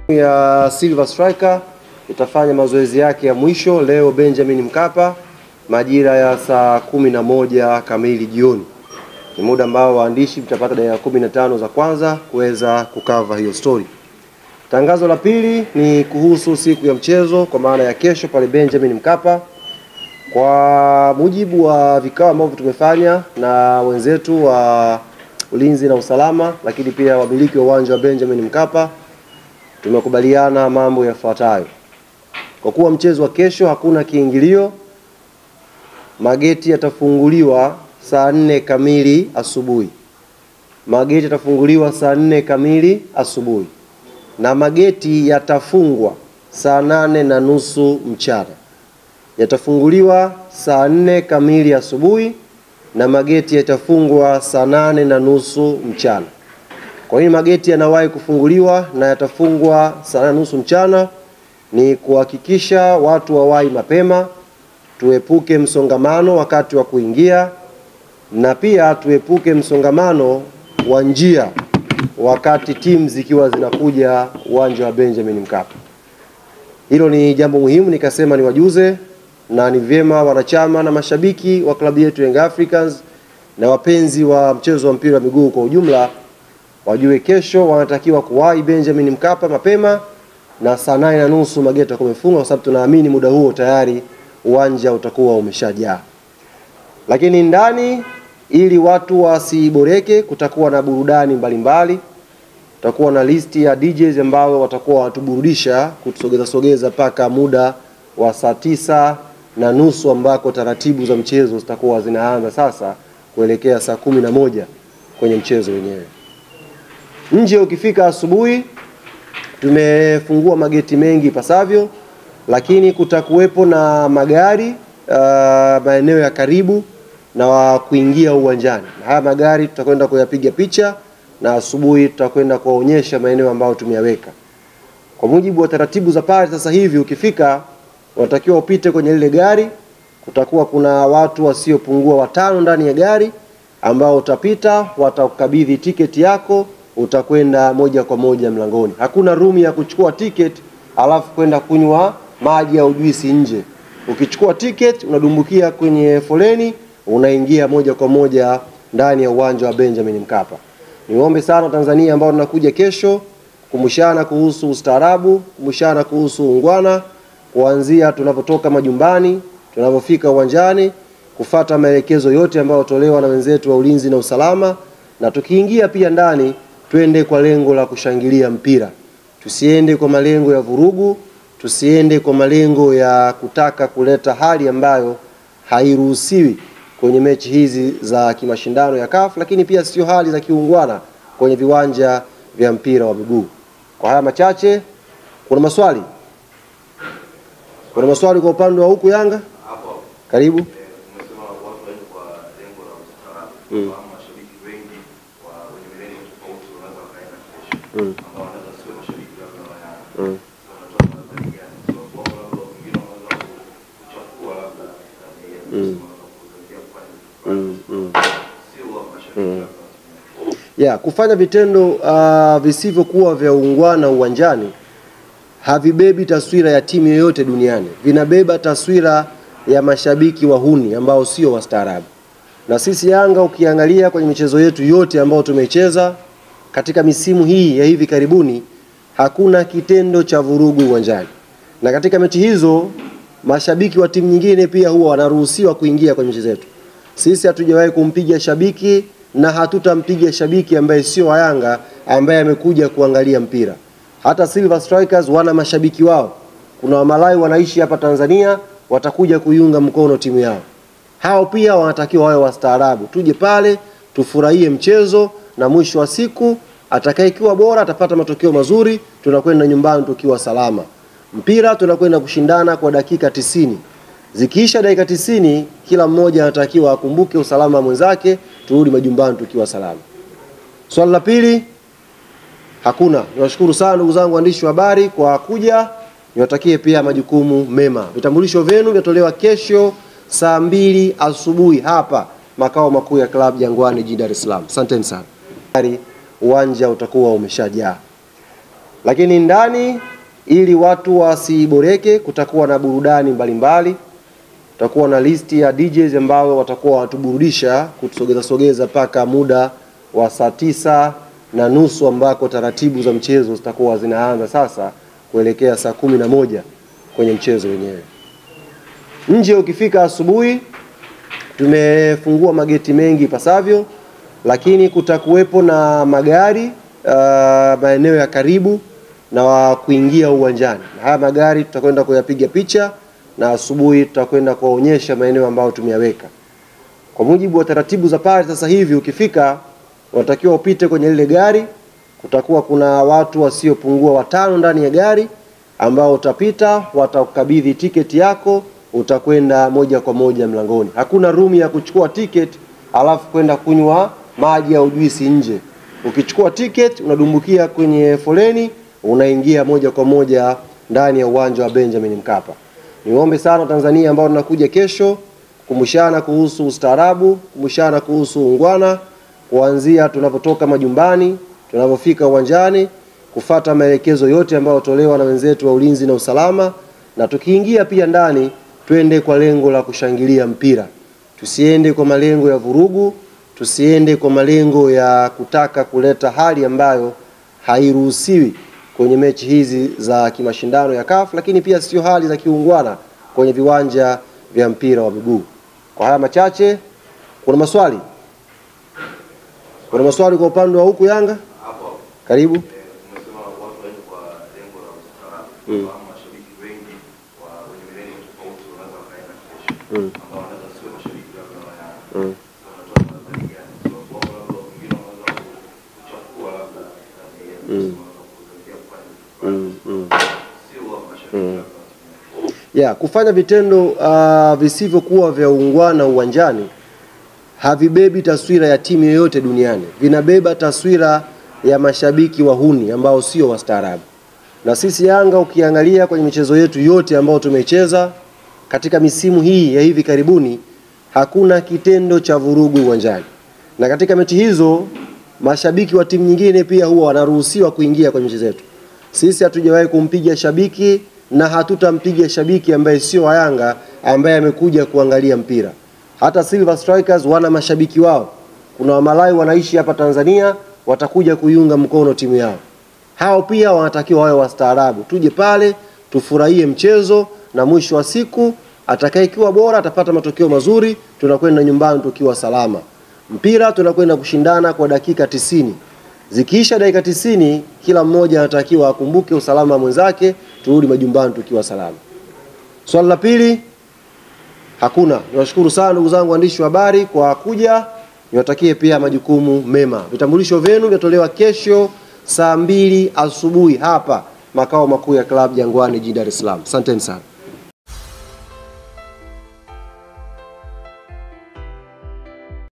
ya Silver Striker itafanya mazoezi yake ya mwisho leo Benjamin Mkapa majira ya saa 11 kamili jioni. Ni muda ambao waandishi mtapata dakika 15 za kwanza kuweza kukava hiyo story. Tangazo la pili ni kuhusu siku ya mchezo kwa maana ya kesho pale Benjamin Mkapa. Kwa mujibu wa vikao ambavyo tumefanya na wenzetu wa ulinzi na usalama, lakini pia wamiliki wa uwanja wa Benjamin Mkapa, tumekubaliana mambo yafuatayo. Kwa kuwa mchezo wa kesho hakuna kiingilio, mageti yatafunguliwa saa 4 kamili asubuhi. Mageti yatafunguliwa saa 4 kamili asubuhi. Na mageti yatafungwa saa 8:30 mchana. Yatafunguliwa saa 4 kamili asubuhi na mageti yatafungwa saa 8:30 mchana. Kwa hiyo mageti yanawahi kufunguliwa na yatafungwa saa 8:30 mchana ni kuhakikisha watu wawahi mapema, tuepuke msongamano wakati wa kuingia, na pia tuepuke msongamano wa njia wakati timu zikiwa zinakuja uwanja wa Benjamin Mkapa. Hilo ni jambo muhimu nikasema niwajuze, na ni vyema wanachama na mashabiki wa klabu yetu Young Africans na wapenzi wa mchezo wa mpira wa miguu kwa ujumla wajue kesho wanatakiwa kuwahi Benjamin Mkapa mapema, na saa 8:30 mageti yatakuwa yamefungwa, kwa sababu tunaamini muda huo tayari uwanja utakuwa umeshajaa. Lakini ndani, ili watu wasiboreke, kutakuwa na burudani mbalimbali. Tutakuwa na listi ya DJs ambao watakuwa watuburudisha kutusogeza paka muda wa saa 9:30 ambako taratibu za mchezo zitakuwa zinaanza sasa kuelekea saa 11 kwenye mchezo wenyewe. Nje ukifika asubuhi tumefungua mageti mengi pasavyo, lakini kutakuwepo na magari maeneo ya karibu na kuingia uwanjani. Haya magari tutakwenda kuyapiga picha na asubuhi tutakwenda kuwaonyesha maeneo ambayo tumeyaweka. Kwa mujibu wa taratibu za pale sasa hivi ukifika unatakiwa upite kwenye lile gari, kutakuwa kuna watu wasiopungua 5 ndani ya gari ambao utapita, watakukabidhi tiketi yako, utakwenda moja kwa moja mlangoni. Hakuna room ya kuchukua tiketi alafu kwenda kunywa maji au juisi nje. Ukichukua tiketi unadumbukia kwenye foleni, unaingia moja kwa moja ndani ya uwanja wa Benjamin Mkapa. Niombe sana Tanzania ambao tunakuja kesho kumbushana kuhusu ustaarabu, kumbushana kuhusu ungwana, kuanzia tunapotoka majumbani, tunapofika uwanjani, kufuata maelekezo yote ambayo tolewa na wenzetu wa ulinzi na usalama, na tukiingia pia ndani twende kwa lengo la kushangilia mpira. Tusiende kwa malengo ya vurugu, tusiende kwa malengo ya kutaka kuleta hali ambayo hairuhusiwi kwenye mechi hizi za kimashindano ya CAF, lakini pia sio hali za kiungwana kwenye viwanja vya mpira wa miguu. Kwa haya machache, kuna maswali? Kuna maswali kwa upande wa huku Yanga? Karibu. Umesema watu wengi kwa lengo la ustaarabu. Mashabiki wengi wa wenye milengo tofauti wanaweza kaenda kesho. Ambao wanaweza sio mashabiki wa Yanga. Wanatoa madhari gani? Kwa sababu wengine wanaweza kuchafua labda kufanya vitendo visivyokuwa vya ungwana uwanjani havibebi taswira ya timu yoyote duniani. Vinabeba taswira ya mashabiki wahuni ambao sio wastaarabu. Na sisi Yanga ukiangalia kwenye michezo yetu yote ambao tumecheza katika misimu hii ya hivi karibuni, hakuna kitendo cha vurugu uwanjani. Na katika mechi hizo mashabiki wa timu nyingine pia huwa wanaruhusiwa kuingia kwenye michezo yetu. Sisi hatujawahi kumpiga shabiki na hatutampiga shabiki ambaye sio wa Yanga ambaye amekuja kuangalia mpira. Hata Silver Strikers wana mashabiki wao. Kuna Wamalai wanaishi hapa Tanzania, watakuja kuiunga mkono timu yao. Hao pia wanatakiwa wawe wastaarabu. Tuje pale, tufurahie mchezo, na mwisho wa siku atakayekiwa bora atapata matokeo mazuri, tunakwenda nyumbani tukiwa salama. Mpira tunakwenda kushindana kwa dakika 90. Zikiisha dakika 90, kila mmoja anatakiwa akumbuke usalama wa mwenzake, turudi majumbani tukiwa salama. Swali la pili, hakuna. Niwashukuru sana ndugu zangu waandishi wa habari kwa kuja. Niwatakie pia majukumu mema. Vitambulisho vyenu vitatolewa kesho saa 2 asubuhi hapa makao makuu ya klabu Jangwani jijini Dar es Salaam. Asanteni sana. Uwanja utakuwa umeshajaa. Lakini ndani, ili watu wasiboreke, kutakuwa na burudani mbalimbali. Tutakuwa na listi ya DJs ambao watakuwa watuburudisha kutusogeza paka muda wa saa 9:30 ambako taratibu za mchezo zitakuwa zinaanza sasa kuelekea saa 11 kwenye mchezo wenyewe. Nje ukifika asubuhi, tumefungua mageti mengi pasavyo, lakini kutakuwepo na magari maeneo ya karibu na kuingia uwanjani. Haya magari tutakwenda kuyapiga picha na asubuhi tutakwenda kuonyesha maeneo ambayo tumeyaweka. Kwa mujibu wa taratibu za pale sasa hivi, ukifika unatakiwa upite kwenye lile gari. Kutakuwa kuna watu wasiopungua 5 ndani ya gari ambao utapita, watakukabidhi tiketi yako, utakwenda moja kwa moja mlangoni. Hakuna room ya kuchukua tiketi alafu kwenda kunywa maji au juisi nje. Ukichukua tiketi unadumbukia kwenye foleni, unaingia moja kwa moja ndani ya uwanja wa Benjamin Mkapa. Niombe sana Tanzania ambao tunakuja kesho kumbushana kuhusu ustaarabu, kumbushana kuhusu ungwana, kuanzia tunapotoka majumbani, tunapofika uwanjani, kufuata maelekezo yote ambayo tolewa na wenzetu wa ulinzi na usalama, na tukiingia pia ndani twende kwa lengo la kushangilia mpira. Tusiende kwa malengo ya vurugu, tusiende kwa malengo ya kutaka kuleta hali ambayo hairuhusiwi kwenye mechi hizi za kimashindano ya CAF, lakini pia sio hali za kiungwana kwenye viwanja vya mpira wa miguu. Kwa haya machache, kuna maswali? Kuna maswali kwa upande wa huku Yanga? Karibu. Umesema watu waende kwa lengo la ustaarabu. Mashabiki wengi wenye milengo tofauti wanaweza wakaenda kesho. Ambao wanaweza sio mashabiki wa Yanga. Wanatoa madhari gani? Kwa sababu wengine wanaweza kuchafua labda kufanya vitendo visivyokuwa vya ungwana uwanjani havibebi taswira ya timu yoyote duniani. Vinabeba taswira ya mashabiki wahuni ambao sio wastaarabu. Na sisi Yanga ukiangalia kwenye michezo yetu yote ambayo tumecheza katika misimu hii ya hivi karibuni, hakuna kitendo cha vurugu uwanjani. Na katika mechi hizo mashabiki wa timu nyingine pia huwa wanaruhusiwa kuingia kwenye michezo yetu. Sisi hatujawahi kumpiga shabiki na hatutampiga shabiki ambaye sio wa Yanga ambaye amekuja kuangalia mpira. Hata Silver Strikers wana mashabiki wao. Kuna Wamalai wanaishi hapa Tanzania, watakuja kuiunga mkono timu yao. Hao pia wanatakiwa wawe wastaarabu. Tuje pale, tufurahie mchezo, na mwisho wa siku atakayekuwa bora atapata matokeo mazuri, tunakwenda nyumbani tukiwa salama. Mpira tunakwenda kushindana kwa dakika 90. Zikiisha dakika 90, kila mmoja anatakiwa akumbuke usalama wa mwenzake, turudi majumbani tukiwa salama. Swali la pili, hakuna. Niwashukuru sana ndugu zangu waandishi wa habari kwa kuja. Niwatakie pia majukumu mema. Vitambulisho vyenu vitatolewa kesho saa 2 asubuhi hapa makao makuu ya Club Jangwani jijini Dar es Salaam. Asanteni sana.